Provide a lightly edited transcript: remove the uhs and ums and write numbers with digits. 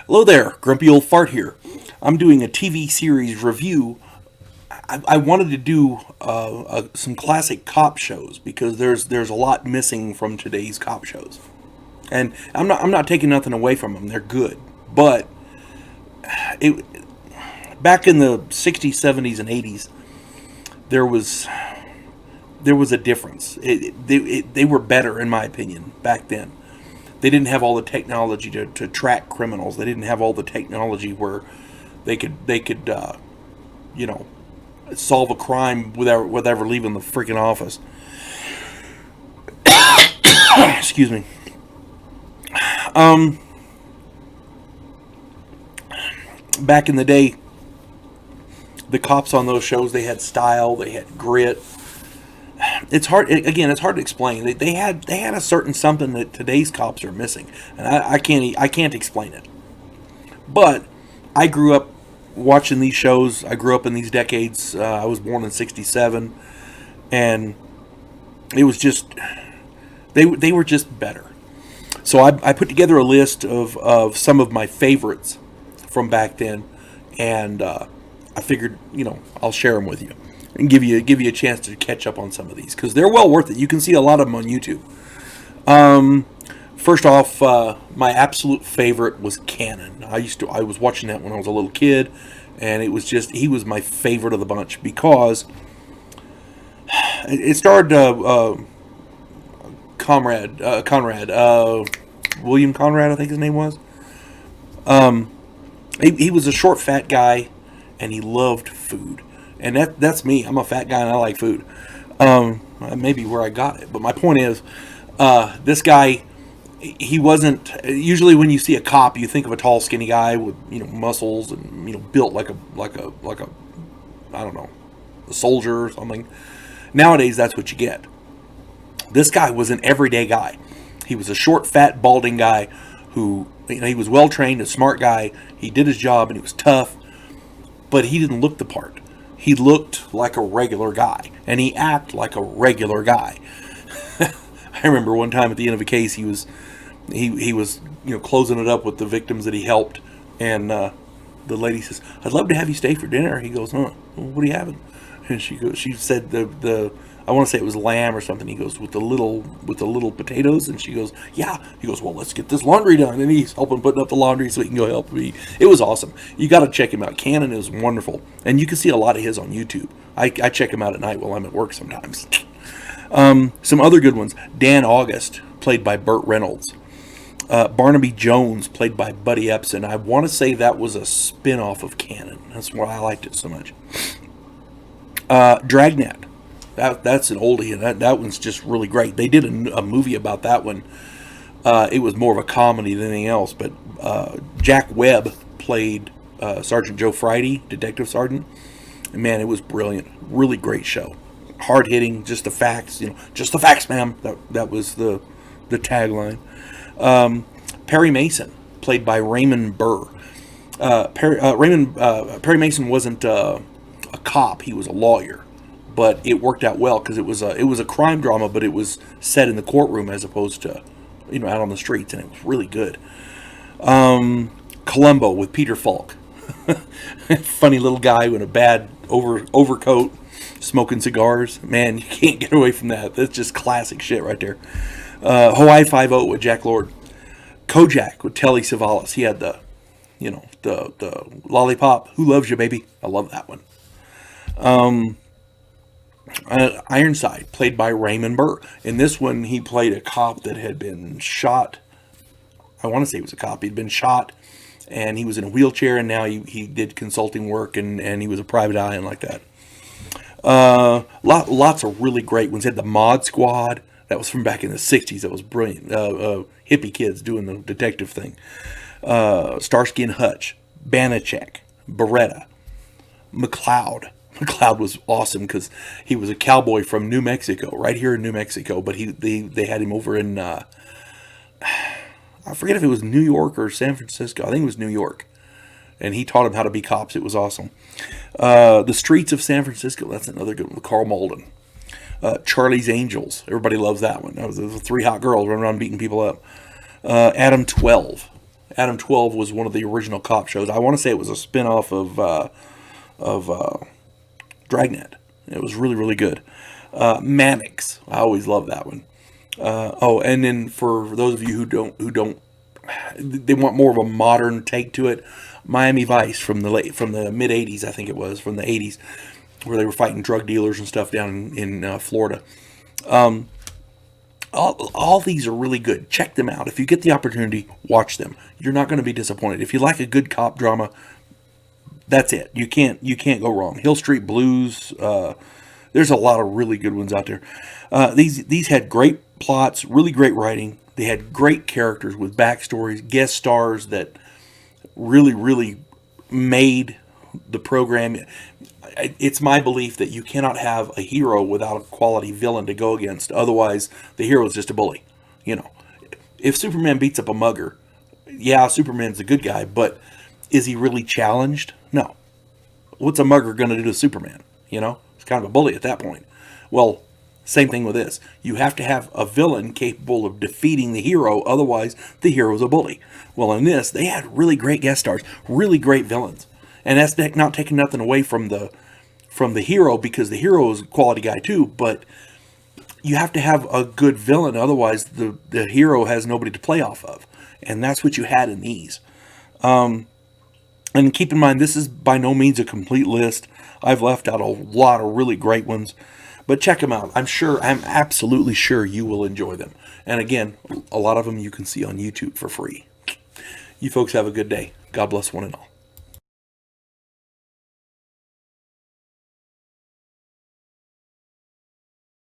Hello there, Grumpy Old Fart here. I'm doing a TV series review. I wanted to do some classic cop shows because there's a lot missing from today's cop shows, and I'm not taking nothing away from them. They're good, but it back in the '60s, '70s, and '80s, there was a difference. They were better, in my opinion, back then. They didn't have all the technology to track criminals. They didn't have all the technology where they could you know solve a crime without ever leaving the freaking office. Excuse me. Back in the day, the cops on those shows, they had style, they had grit. It's hard, again, it's hard to explain. They had a certain something that today's cops are missing, and I can't explain it. But I grew up watching these shows. I grew up in these decades. I was born in '67, and it was just they were just better. So I put together a list of some of my favorites from back then, and I figured I'll share them with you and give you a chance to catch up on some of these because they're well worth it. You can see a lot of them on YouTube. First off, my absolute favorite was Cannon. I was watching that when I was a little kid, and it was just he was my favorite of the bunch because it starred Conrad, William Conrad, I think his name was. He was a short, fat guy, and he loved food. And that's me. I'm a fat guy and I like food. Maybe where I got it. But my point is, this guy, he wasn't. Usually, when you see a cop, you think of a tall, skinny guy with muscles and built like a I don't know, a soldier or something. Nowadays, that's what you get. This guy was an everyday guy. He was a short, fat, balding guy who he was well trained, a smart guy. He did his job and he was tough, but he didn't look the part. He looked like a regular guy, and he acted like a regular guy. I remember one time at the end of a case, he was closing it up with the victims that he helped, and the lady says, "I'd love to have you stay for dinner." He goes, "Huh? Well, what are you having?" And she said the I want to say it was lamb or something. He goes, with the little potatoes, and she goes, "Yeah." He goes, "Well, let's get this laundry done." And he's helping putting up the laundry so he can go help me. It was awesome. You got to check him out. Cannon is wonderful, and you can see a lot of his on YouTube. I check him out at night while I'm at work sometimes. Some other good ones: Dan August, played by Burt Reynolds. Barnaby Jones, played by Buddy Epson. I want to say that was a spin-off of Cannon. That's why I liked it so much. Dragnet. That's an oldie, and that one's just really great. They did a movie about that one. It was more of a comedy than anything else, but Jack Webb played Sergeant Joe Friday, Detective Sergeant. And man, it was brilliant. Really great show. Hard hitting, just the facts. Just the facts, ma'am. That was the tagline. Perry Mason, played by Raymond Burr. Perry Mason wasn't a cop; he was a lawyer. But it worked out well because it was a crime drama, but it was set in the courtroom as opposed to out on the streets, and it was really good. Columbo with Peter Falk, funny little guy in a bad overcoat, smoking cigars. Man, you can't get away from that. That's just classic shit right there. Hawaii Five-0 with Jack Lord. Kojak with Telly Savalas. He had the lollipop. Who loves you, baby? I love that one. Ironside, played by Raymond Burr. In this one, he played a cop that had been shot. I want to say he was a cop. He'd been shot, and he was in a wheelchair, and now he did consulting work, and he was a private eye and like that. Lots of really great ones. He had the Mod Squad. That was from back in the '60s. That was brilliant. Hippie kids doing the detective thing. Starsky and Hutch, Banachek, Beretta, McLeod. McLeod was awesome because he was a cowboy from New Mexico, right here in New Mexico. But they had him over in I forget if it was New York or San Francisco. I think it was New York, and he taught him how to be cops. It was awesome. The Streets of San Francisco. That's another good one with Carl Malden. Charlie's Angels. Everybody loves that one. That was 3 hot girls running around beating people up. Adam 12. Adam 12 was one of the original cop shows. I want to say it was a spinoff of Dragnet. It was really, really good. Mannix. I always love that one. Oh, and then for those of you who don't, they want more of a modern take to it. Miami Vice from the mid '80s, I think it was, from the '80s, where they were fighting drug dealers and stuff down in Florida. All these are really good. Check them out. If you get the opportunity, watch them. You're not going to be disappointed. If you like a good cop drama, that's it. You can't go wrong. Hill Street Blues. There's a lot of really good ones out there. These had great plots, really great writing. They had great characters with backstories, guest stars that really, really made the program. It's my belief that you cannot have a hero without a quality villain to go against. Otherwise, the hero is just a bully. You know, if Superman beats up a mugger, yeah, Superman's a good guy, but is he really challenged? No. What's a mugger going to do to Superman? You know, he's kind of a bully at that point. Well, same thing with this. You have to have a villain capable of defeating the hero, otherwise the hero's a bully. Well, in this, they had really great guest stars, really great villains. And that's not taking nothing away from the hero, because the hero is a quality guy too, but you have to have a good villain, otherwise the hero has nobody to play off of. And that's what you had in these. And keep in mind, this is by no means a complete list. I've left out a lot of really great ones. But check them out. I'm absolutely sure you will enjoy them. And again, a lot of them you can see on YouTube for free. You folks have a good day. God bless one and all.